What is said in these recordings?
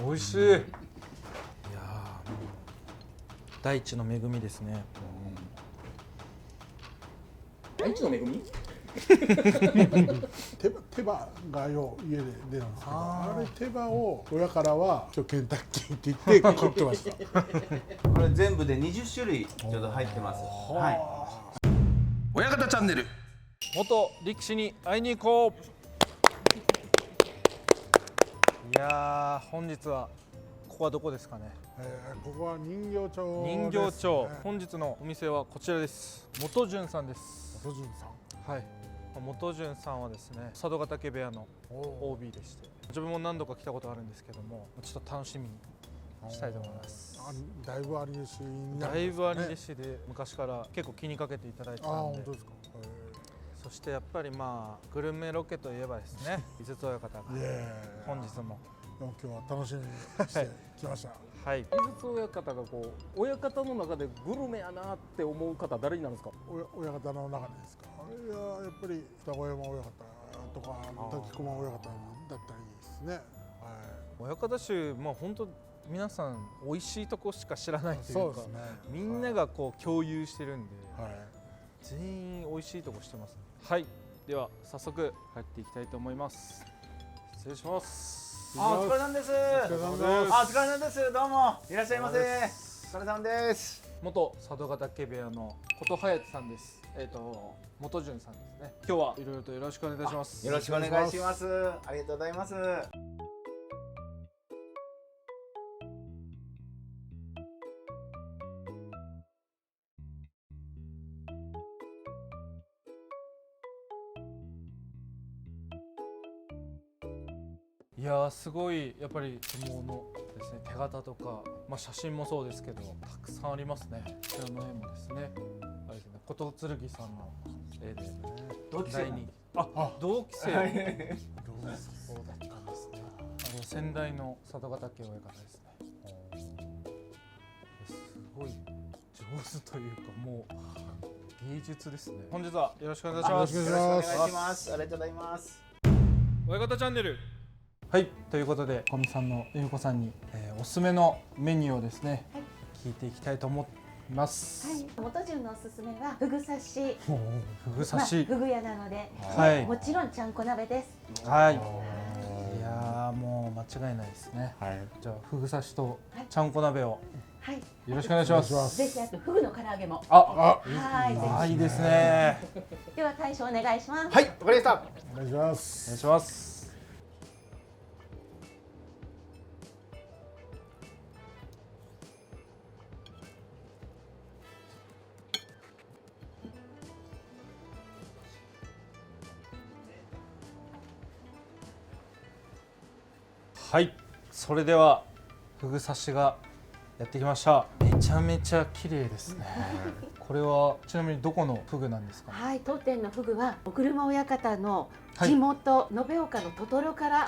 美味しい。いやー、大地の恵みですね。大地の恵み？手羽がよ家で出るんですけど、あれ手羽を親からは今日ケンタッキーって言って食ってました。これ全部で20種類ちょうど入ってます。はい。親方チャンネル。元力士に会いに行こう。いやー、本日はここはどこですかね。ここは人形町ですね。人形町。本日のお店はこちらです。元順さんです。元順さん。はい。元順さんはですね、佐渡ヶ嶽部屋の OB でして、自分も何度か来たことあるんですけども、ちょっと楽しみにしたいと思います。だいぶあり弟子になるんですね。だいぶあり弟子で、昔から結構気にかけていただいてたんで。本当ですか。そしてやっぱりまあグルメロケといえばですね、井筒親方が本日も。でも今日は楽しみにしてきました。はい。井筒親方がこう親方の中でグルメやなって思う方誰になるんですか？親方の中でですか。いややっぱり二子山親方とか滝駒親方だったりですね。はい。親方衆まあ本当皆さん美味しいとこしか知らないというか、そうですね。みんながこう共有してるんで、はい。全員美味しいとこしてます。はい。では早速入っていきたいと思います。失礼します。お疲れ様です。お疲れ様です。どうもいらっしゃいませ。お疲れ様です。元佐渡ヶ嶽部屋の琴隼人さんです。元順さんですね。今日はいろいろとよろしくお願いいたします。よろしくお願いします。ありがとうございます。いやー、すごいやっぱり相撲のですね、手形とか、まあ、写真もそうですけどたくさんありますね。こちらの絵もですね、あれですね、琴剣さんの絵で同期生第2期、同期生そうだったんですね。先代の佐渡ヶ嶽親方ですね。すごい上手というか、もう芸術ですね。本日はよろしくお願いします。よろしくお願いします。ありがとうございます。親方チャンネル。はい、ということで、小見さんのゆうこさんに、おすすめのメニューをですね、聞いていきたいと思います。はい、元順のおすすめはフグ刺し。フグ刺し。フグ屋なので、はい、もちろんちゃんこ鍋です。はい。いやー、もう間違いないですね。はい。じゃあフグ刺しとちゃんこ鍋をはい。よろしくお願いします。ぜひあとフグの唐揚げも。はい、いいですね。では大将お願いします。はい、わかりました。お願いします。お願いします。はい、それではフグ刺しがやってきました。めちゃめちゃ綺麗ですね。これはちなみにどこのフグなんですか？はい、当店のフグはお車親方の地元延岡のトトロから。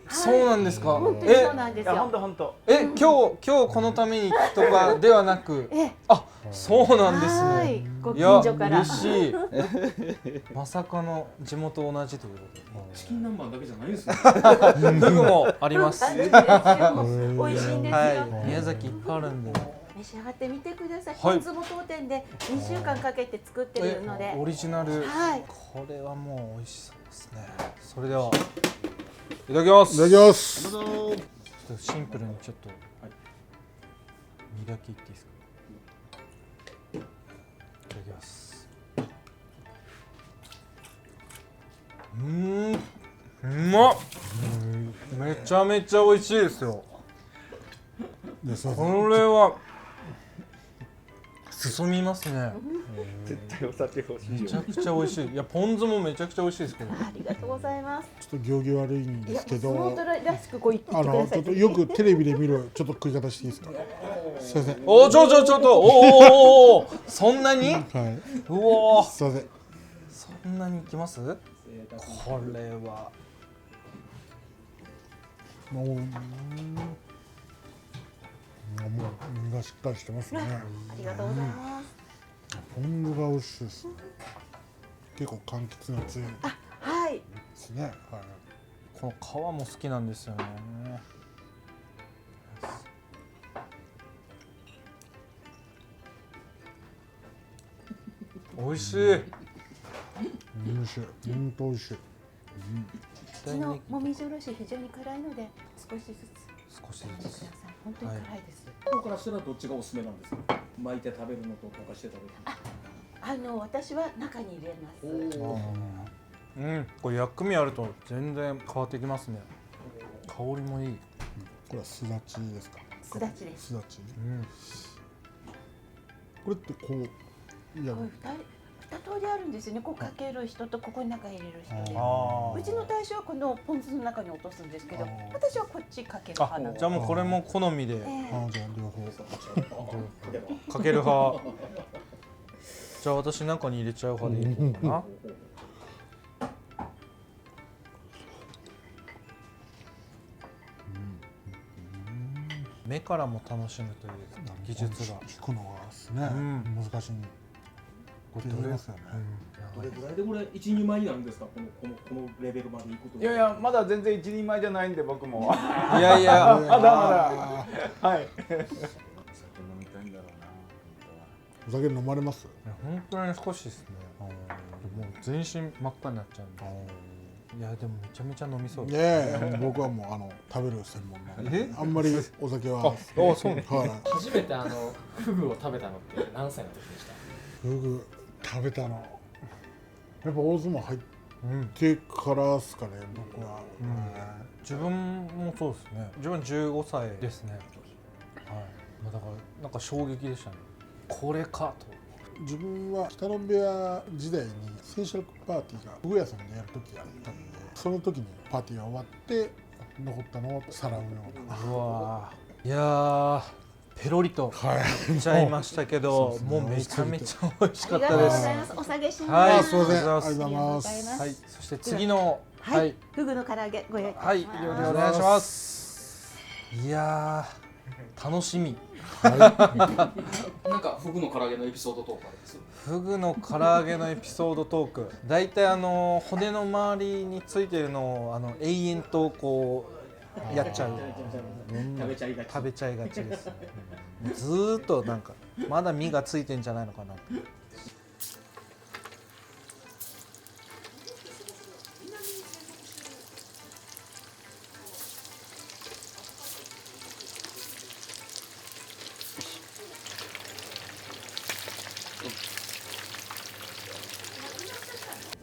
そうなんですか。本当にそうなんですよ。本当。今日このためにとかではなく、そうなんですね。ご近所から。嬉しい。まさかの地元同じということで。チキン南蛮だけじゃないですね。フグもあります。美味しいんですよ。宮崎いっぱいあるんで。召し上がってみてください。ポン酢も当店で2週間かけて作ってるので。オリジナル。はい。これはもう美味しそうですね。それではいただきます。いただきます。ちょっとシンプルにちょっと磨きいっていいですか。いただきます。うまっ。めちゃめちゃ美味しいですよ。これは進みますね。絶対お酒欲しい。めちゃくちゃ美味しい。いや、ポン酢もめちゃくちゃ美味しいですけど。ありがとうございます。ちょっと行儀悪いんですけど、相撲取りらしくこう言ってください。よくテレビで見るちょっと食い方していいですか。すいません。ちょっと、お、そんなに？はい。うお、すいません。そんなにいきます？これはもう身がしっかりしてますね。ありがとうございます。ポン酢が美味しいです。結構柑橘が強いはい。ですね。はい。この皮も好きなんですよね。美味しい。美味しい。本当美味しい。うちのもみじおろし非常に辛いので少しずつ少し食べてくだずつ。さい。本当に辛いです。ここからしたらどっちがおすすめなんですか？巻いて食べるのと溶かして食べるの。私は中に入れます。うん、これ薬味あると全然変わってきますね。香りもいい。これはすだちですか？すだちです。すだち。うん。これってこういやこれ二通りあるんですよね。こうかける人とここに中に入れる人で。あうちの大将はこのポン酢の中に落とすんですけどあー、私はこっちかけるあ派なんで。じゃあもうこれも好みでええあじゃあ両方。かける派。じゃあ私中に入れちゃう派でいいのかな。目からも楽しむという技術が。引くのがですね、うん難しいって言いますよね。どれぐらいでこれ一人前になるんですか？このレベルまでいくと。いやいやまだ全然一人前じゃないんで僕もいやいや、まだまだはい酒飲みたいんだろうな。お酒飲まれます？本当に少しですね。もう全身真っ赤になっちゃうんで。いやでもめちゃめちゃ飲みそうねです。え、僕はもう食べる専門なんで、あんまりお酒は。そうなんはい。初めてフグを食べたのって何歳の時でした？フグ食べたの。やっぱ大相撲入っうん。てからですかね、僕は。自分もそうですね。自分15歳ですね。はい。まあだからなんか衝撃でしたね。これかと。自分は北の部屋時代に千秋楽パーティーがフグ屋さんでやる時があったんで、その時にパーティーが終わって残ったのをさらうような。うわー。いやーペロリとはいいっちゃいましたけど、そうですねもうめちゃめちゃ美味しかありがとうったです。ございます。お下げします。はいすいません、ありがとうございありがとうごます。ざいます。はい。そして次のはい、フグの唐揚げご用意いたします。はい料理お願いします。いやー楽しみ。なんかフグの唐揚げのエピソードトークあります？フグの唐揚げのエピソードトーク。だいたい骨の周りについてるのを永遠とこうやっちゃう。食べちゃいがち。食べちゃいがちですね。ずーっとなんかまだ身がついてんじゃないのかなって。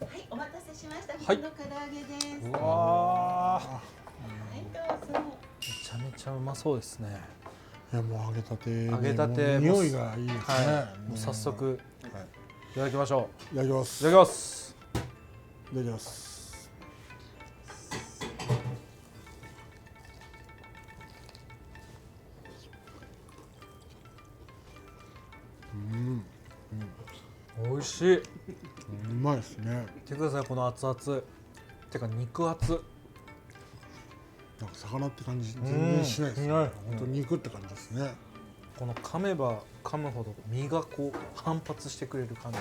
はい、お待たせしました。はいフグの唐揚げです。うはわい、どうぞ。ーめちゃめちゃうまそうですね。いやもう揚げたてで、揚げたてもう匂いがいいですね。はい。もう早速はいいただきましょいただきます。う。いただきます。いただきます。美味しい。うまいですね。見てくださいこの熱々。てか肉厚。なんか魚って感じ全然しないですね。うん本当に肉って感じですね。この噛めば噛むほど身がこう反発してくれる感じ。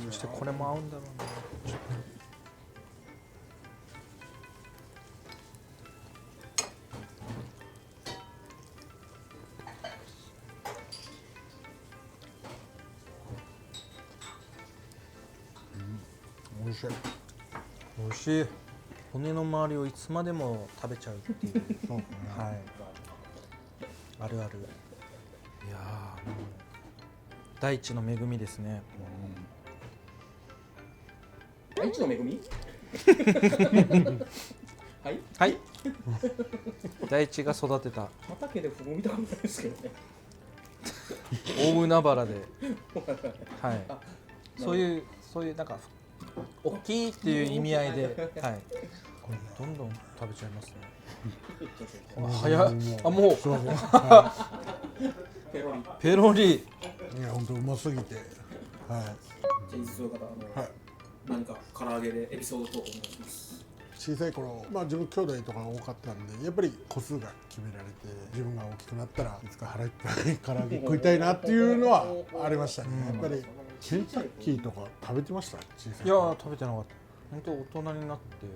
そしてこれも合うんだろうな。美味しい。美味しい。骨の周りをいつまでも食べちゃうっていう。そうですね。はい。あるある。いやーもう大地の恵みですね。大地の恵み？はい。はい。大地が育てた畑でフグ見たことないですけどね。大海原で、はい。そういうなんか大きいっていう意味合いで、はい。これどんどん食べちゃいますね。あ早っ。あもうすいません。はペロリ。ペロリ。い。いや本当うますぎて。はい。じゃあそういう方はい。何か唐揚げでエピソードトークお願いします。小さい頃、まあ自分兄弟とかが多かったんで、やっぱり個数が決められて、自分が大きくなったらいつか腹いっぱい唐揚げ食いたいなっていうのはありましたね。やっぱりケンタッキーとか食べてました？小さいいや頃。ー食べてなかった。本当大人になって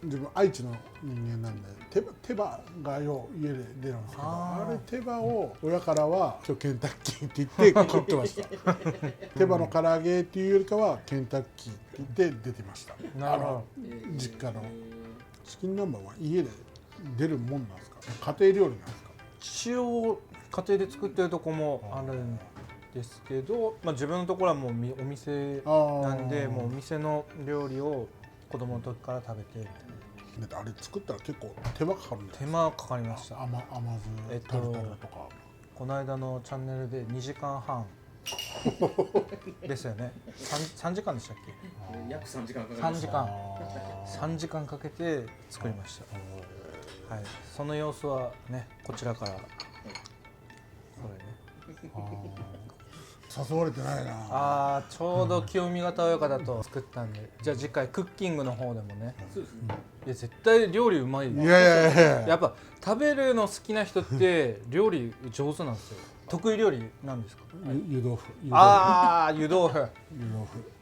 自分愛知の人間なんで手羽がよ家で出るんですけど、あれ手羽を親からは今日ケンタッキーって言って食ってました手羽の唐揚げっていうよりかはケンタッキーって言って出てました。なるほど。実家のチキン南蛮は家で出るもんなんですか？家庭料理なんですか？一応家庭で作ってるとこもあるんですけど、まあ、自分のところはもうお店なんで、もうお店の料理を子供の時から食べてみたいな。だってあれ作ったら結構手間かかるんです手間かかりました。甘酢タルタルとか、この間のチャンネルで2時間半ですよね。3時間でしたっけ？約3時間かかりました。3時間かけて作りました。はい、その様子はね、こちらからこれね。誘われてないなああ、ちょうど清見方親方と作ったんで、じゃあ次回クッキングの方でもね。そうですね。いや絶対料理うまい。いややっぱ食べるの好きな人って料理上手なんですよ。得意料理なんですか？湯豆腐ああ、湯豆腐。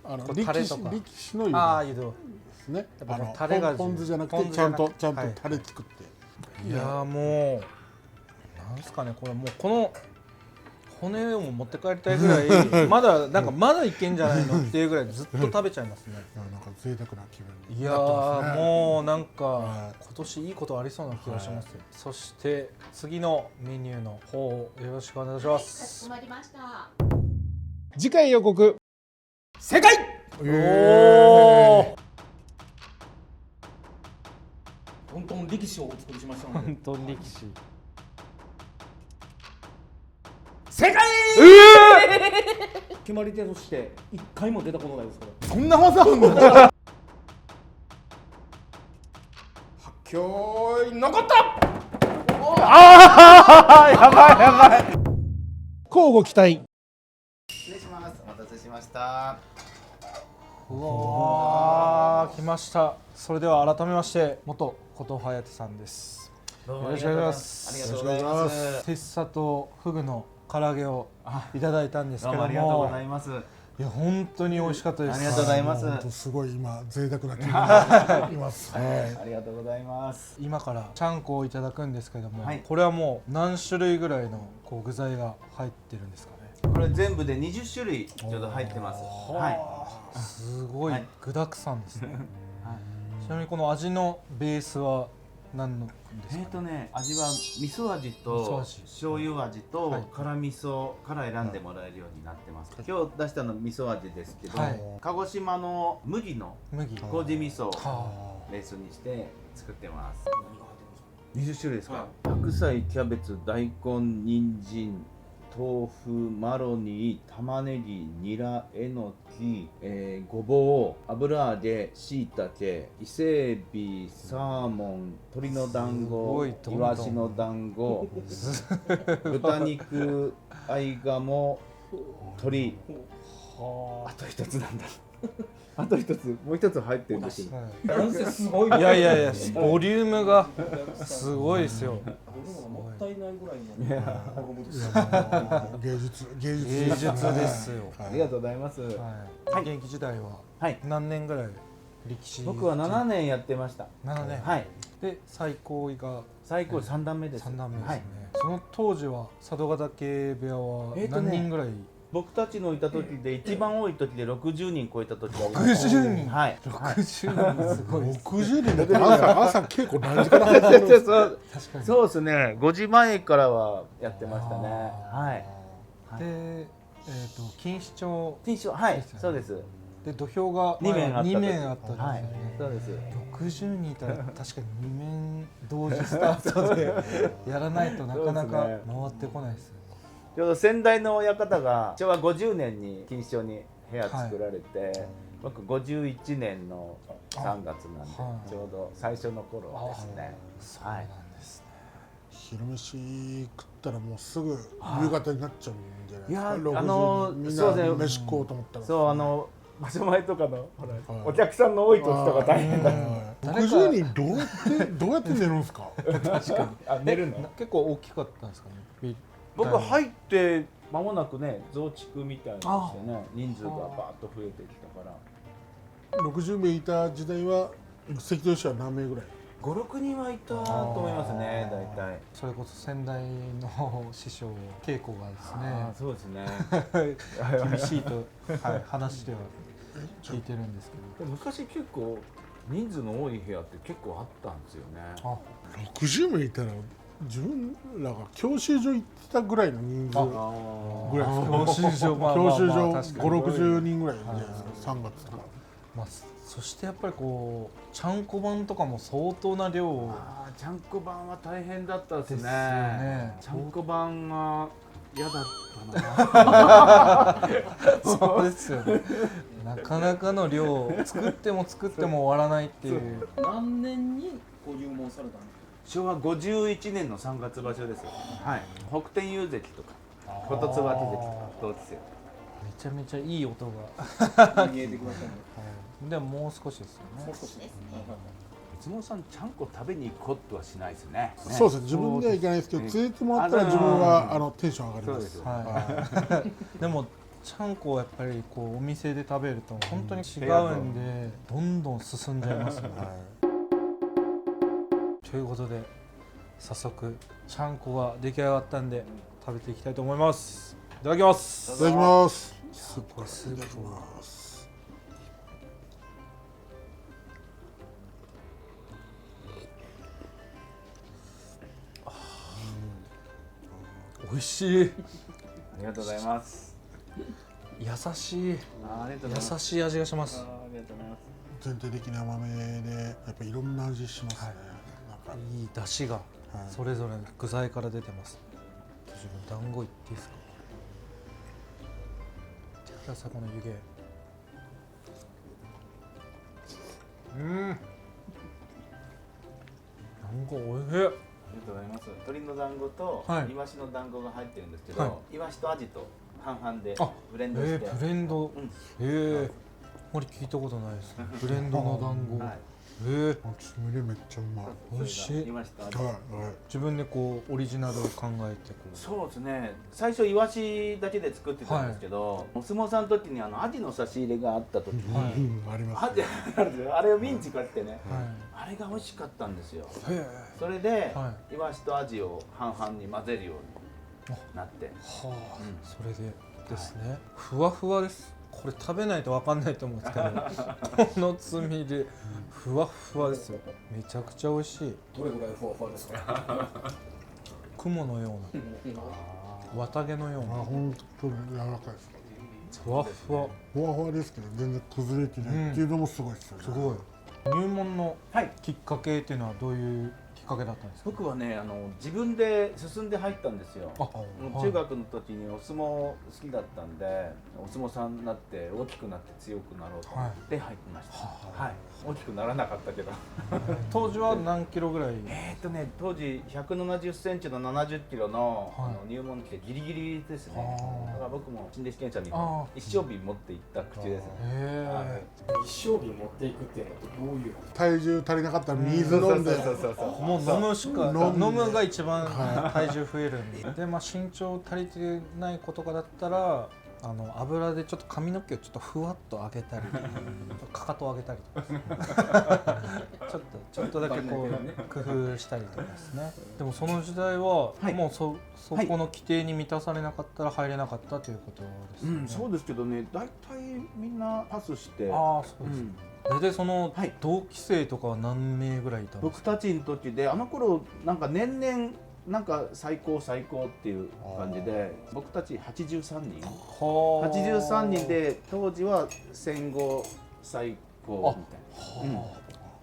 これタレとか力士の湯ああ、豆腐湯豆腐。ですね。やっぱタレがポン酢じゃなくてちポン酢じゃなくゃんとタはいレ作って、いやーもうなんですかね、これもうこの骨を持って帰りたいぐらいまだいけんじゃないのっていうぐらいずっと食べちゃいますね。なんか贅沢な気分にいやーもうなんか今年いいことありそうな気がしますよ。そして次のメニューの方をよろしくお願いしまかしす。こまりました。次回予告正解。トントン力士をお作りしましたので。本当に力士。正解。決まり手として一回も出たことないですから。そんな技あるの？発狂残った。やばい交互期待。失礼します。お待たせしました。うわー来ました。それでは改めまして元琴隼人さんです。どうよろしくお願いします。ありがとうございます。テッサとフグの唐揚げをいただいたんですどうけども、もありがとうございます。いや本当に美味しかったです。ありがとうございます。本当すごい今贅沢な気分にいます。ありがとうございます。今からちゃんこをいただくんですけども、はいこれはもう何種類ぐらいのこう具材が入ってるんですかね。これ全部で20種類ちょうど入ってます。はすごいはい具沢山ですね。い。はいちなみにこの味のベースは何のですか、味は味噌味と味噌味醤油味とはい辛味噌から選んでもらえるようになってます。今日出したの味噌味ですけど、はい鹿児島の麦の麦。麹味噌をはベースにして作ってます。何が入ってるんですか。 20種類ですか、は白菜、キャベツ、大根、人参、豆腐、マロニー、玉ねぎ、ニラ、えのき、ごぼう、油揚げ、しいたけ、伊勢エビ、サーモン、鶏の団す子ごいどん、どんイワシの団子、豚肉、合鴨、鶏、あと一つなんだ。あと一つ、もう一つ入ってるんですよ。なんせすごい。いやいやいや、ボリュームがすごいですよ。もったいないぐらいのボリュームです。芸術芸術ですよ。ありがとうございます。はい。現役時代ははい。何年ぐらい力士？僕は7年やってました。 7年。はい。で最高位が最高3段目です。 3段目ですね。はい。その当時は佐渡ヶ岳部屋は何人ぐらい？僕たちのいた時で一番多い時で60人超えた時がありました。 60人はい。 60人すごいです。 60人だって朝稽古何時から入ってるんですか？そう確かに。そうですね。5時前からはやってましたね。はい。で、錦糸町ティッシュはいですよねそうです。で土俵が2面あった時2面あったんですよはいね。そうです。 60人いたら確かに2面同時スタートでやらないとなかなか回ってこないですよね。ちょうど先代の親方が昭和50年に錦糸町に部屋作られて、僕51年の3月なんで、はいちょうど最初の頃ですね。そうなんですね。昼飯食ったらもうすぐ夕方になっちゃうんじゃないですか？いや60人みんそうですねな飯食おうと思ったら。そう場所前とかのほら、はいお客さんの多い時とか大変だ。 60人どうやって寝るんですか？あ寝るの？結構大きかったんですかね。僕入って間もなくね増築みたいなんですよね。人数がバーッと増えてきたから。60名いた時代は関取師は何名ぐらい？ 56人はいたと思いますね、大体。それこそ先代の師匠稽古がですあーそうですね。ね厳しいと、はい、話では聞いてるんですけど、昔結構人数の多い部屋って結構あったんですよね。あ60名いたら自分らが教習所行ってたぐらいの人数ぐらいですか？教習所、まあまあまあ教習所確かに5、60人ぐらいじゃないですか、3月とか。まあ、そしてやっぱりこうちゃんこ番とかも相当な量をああ、ちゃんこ番は大変だったですね。ですよねちゃんこ番が嫌だったな。そうですよねなかなかの量作っても作っても終わらないっていう何年にご入門されたんですか？昭和51年の3月場所ですよ。はい。北天雄関とか琴椿関とかどうですよ。めちゃめちゃいい音が見えてきましたね。でももう少しですよねもう少しですね。松本さんちゃんこ食べに行こうとはしないですね。そうですね、自分では行かないですけど、ね連れてもらったら自分はテンション上がりま。そうですすよ。はいでもちゃんこをやっぱりこうお店で食べると本当に違うんでどんどん進んじゃいますね、ということで早速ちゃんこが出来上がったんで食べていきたいと思います。いただきますいただきます。スープからスープをいただきます。美味しいありがとうございます。優しいありがとうございます。優しい味がします。ありがとうございます。全体的な甘めでやっぱいろんな味しますね。なんかいい出汁がはいそれぞれの具材から出てます。自分団子いっていいですか。じゃあさこの湯気。団子おいしい。ありがとうございます。鶏の団子とはいイワシの団子が入ってるんですけど、はイワシとアジと半々であブレンドして、ブレンド。うんあんまり聞いたことないですね。ブレンドの団子。はい。つみれめっちゃうまい。美味しいイワシとアジ。はいはい。自分でこうオリジナルを考えてこう。そうですね。最初イワシだけで作ってたんですけど、お相撲さんの時にアジの差し入れがあった時に、はいうんありますアジね。あるんですよ。あれをミンチこうやってね、はあれが美味しかったんですよ。い。へえ。それで、はイワシとアジを半々に混ぜるようになって、はあ、うんそれでですね、ふわふわです。これ食べないとわかんないと思うんですけどこのつみれふわふわですよ。めちゃくちゃ美味しい。どれぐらいふわふわですか？雲のような綿毛のようあ、な本当に柔らかいです。ふわふわ。ふわふわですけど全然崩れてないっていうのもすごいですよね。すごい。入門のはい。きっかけっていうのはどういうきっかけだったんですか。僕はね、自分で進んで入ったんですよ。あ、もう中学の時にお相撲好きだったんで、お相撲さんになって大きくなって強くなろうと思って入ってました。はい。大きくならなかったけど。当時は何キロぐらい。当時170センチの70キロの、はい入門期でギリギリですね。あーだから僕も新弟子検査にあー一生日持って行った口ですね。へ一生日持っていくっていうのはどういうの？体重足りなかったら水飲んで。そうそうえ。もう飲むしか飲んで飲むが一番体重増えるんで、でまあ身長足りてない子とかだったら油でちょっと髪の毛をちょっとふわっと上げたりかかとを上げたりとかちょっとだけこう工夫したりとかですね。でもその時代は、はいもうそこの規定に満たされなかったら入れなかったということですよね。そうですけどね、大体みんなパスして。ああそうです、でその、はい同期生とかは何名ぐらいいたんですか。僕たちの時であの頃なんか年々なんか最高っていう感じで僕たち83人はあ83人で当時は戦後最高みたいな、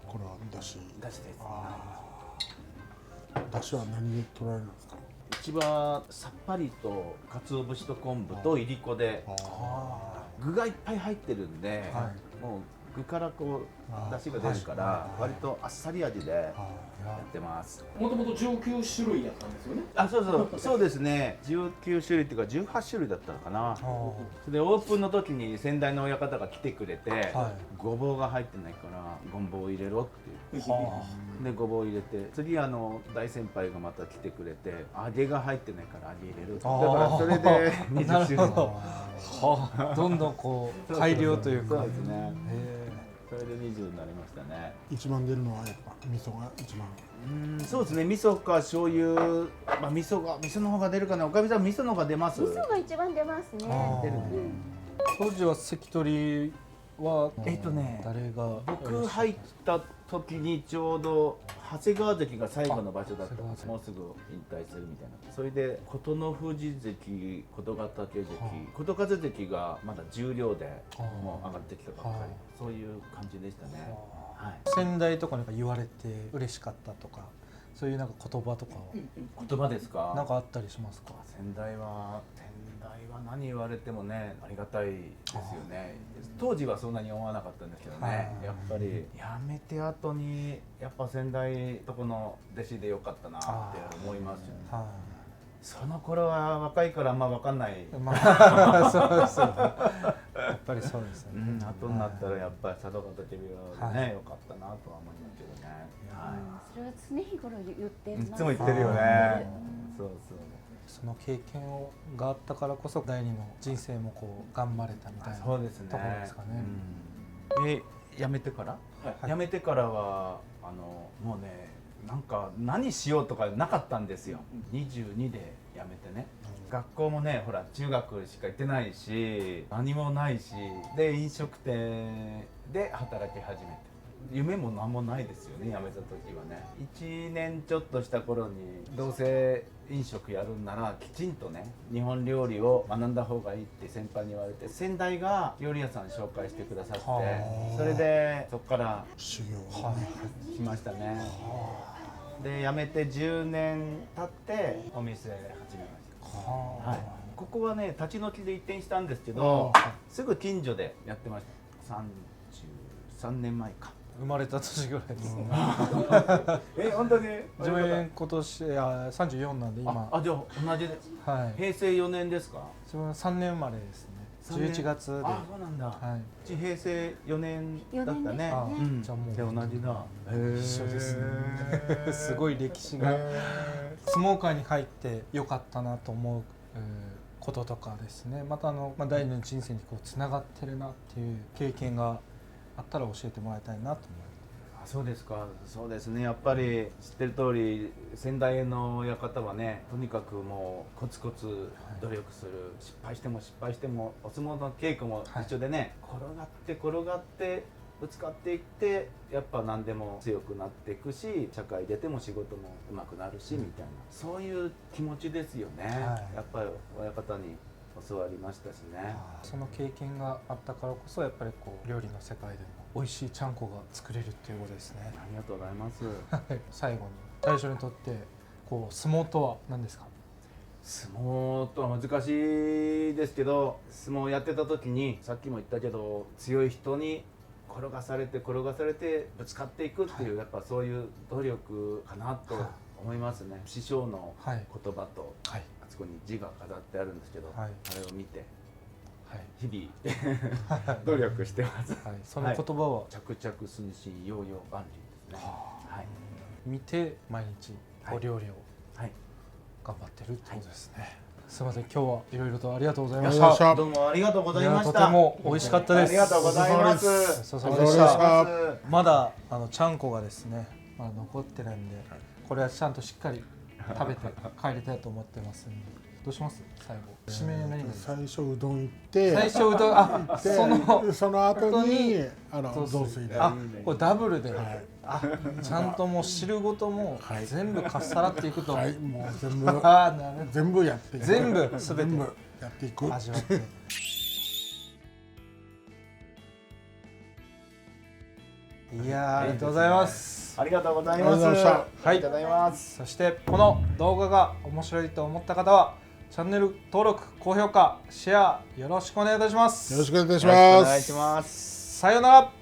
これはだし。出しです。だしは何で取られるんですか。一番さっぱりと鰹節と昆布といりこで具がいっぱい入ってるんで、はもう具からこう出汁が出るから割とあっさり味でやってます。もともと19種類やったんですよね。あ、そうですね。19種類っていうか18種類だったのかな。それでオープンの時に先代の親方が来てくれて、はごぼうが入ってないからごぼうを入れろっていう。でごぼうを入れて、次大先輩がまた来てくれて揚げが入ってないから揚げ入れる。だからそれで20種類。なるほど。はあ、どんどんこう改良というか。そうですね。それで20になりましたね。一番出るのはやっぱ味噌が一番。そうですね、味噌か醤油、まあ味噌の方が出るかな。おかみさん味噌の方が出ます？味噌が一番出ますね。出るね。当時は関取は誰が僕入った時にちょうど長谷川関が最後の場所だったんです。もうすぐ引退するみたいな。それで琴ノ富士関、琴ヶ嶽関、琴風関がまだ十両でもう上がってきたばっかり、そういう感じでしたね。はい、先代とかなんか言われて嬉しかったとか、そういうなんか言葉とか言葉ですか？なんかあったりしますか？先代は何言われてもね、ありがたいですよね。当時はそんなに思わなかったんですけどね、やっぱり辞めて後にやっぱ先代とこの弟子でよかったなって思いますよね。その頃は若いからあんま分かんない、まあそうですよね。やっぱりそうですよね。後になったらやっぱり佐渡ヶ嶽部屋でね、よかったなとは思いますけどね。それは常日頃言ってます。いつも言ってるよね。そうそう。その経験があったからこそ第二の人生もこう頑張れたみたいなところですかね。辞めてから？辞めてからはもうね、なんか何しようとかなかったんですよ。22で辞めてね。学校もね、ほら中学しか行ってないし何もないし、で飲食店で働き始めて、夢も何もないですよね、辞めた時はね。1年ちょっとした頃にどうせ飲食やるんならきちんとね日本料理を学んだ方がいいって先輩に言われて、先代が料理屋さん紹介してくださって、それでそこから修行しましたね。で辞めて10年経ってお店始めました。はい、ここはね立ち退きで移転したんですけど、すぐ近所でやってました。33年前か。生まれた年ぐらいですね。本当に自分今年34なんで今。じゃあ同じで、平成4年ですか？自分3年生まれですね。11月で。そうなんだ。平成4年だったね。じゃあもう同じだ。一緒ですね。すごい歴史が。相撲界に入ってよかったなと思うこととかですね。また第二の人生にこうつながってるなっていう経験があったら教えてもらいたいなと思います。そうですか。そうですね。やっぱり知ってる通り先代の親方はね、とにかくもうコツコツ努力する、失敗してもお相撲の稽古も一緒でね、転がってぶつかっていって、やっぱ何でも強くなっていくし、社会出ても仕事も上手くなるしみたいな、そういう気持ちですよね。やっぱり親方に教わりましたしね。その経験があったからこそやっぱりこう料理の世界でも美味しいちゃんこが作れるっていうことですね。ありがとうございます。最後に大将にとってこう相撲とは何ですか？相撲とは難しいですけど、相撲やってた時にさっきも言ったけど、強い人に転がされてぶつかっていくっていう、やっぱそういう努力かなと思いますね。師匠の言葉と、あそこに字が飾ってあるんですけど、あれを見て日々努力してます。その言葉は着々寸心揚々万里ですね。見て毎日お料理を頑張ってるってことですね。すみません、今日はいろいろとありがとうございました。どうもありがとうございました。とても美味しかったです。ありがとうございます。ごちそうさまでした。まだちゃんこがですね、まだ残ってるんで、これはちゃんとしっかり食べて帰りたいと思ってますんで。どうします？最後。締め何が？最初うどん行って。最初うどん。その後に雑炊で。これダブルで。ちゃんともう汁ごとも全部かっさらっていくと。もう全部やって。全部すべてやっていく。味わって。いやありがとうございます。ありがとうございます。はい、ありがとうございます。そしてこの動画が面白いと思った方はチャンネル登録、高評価、シェアよろしくお願いいたします。よろしくお願いします。お願いします。さようなら。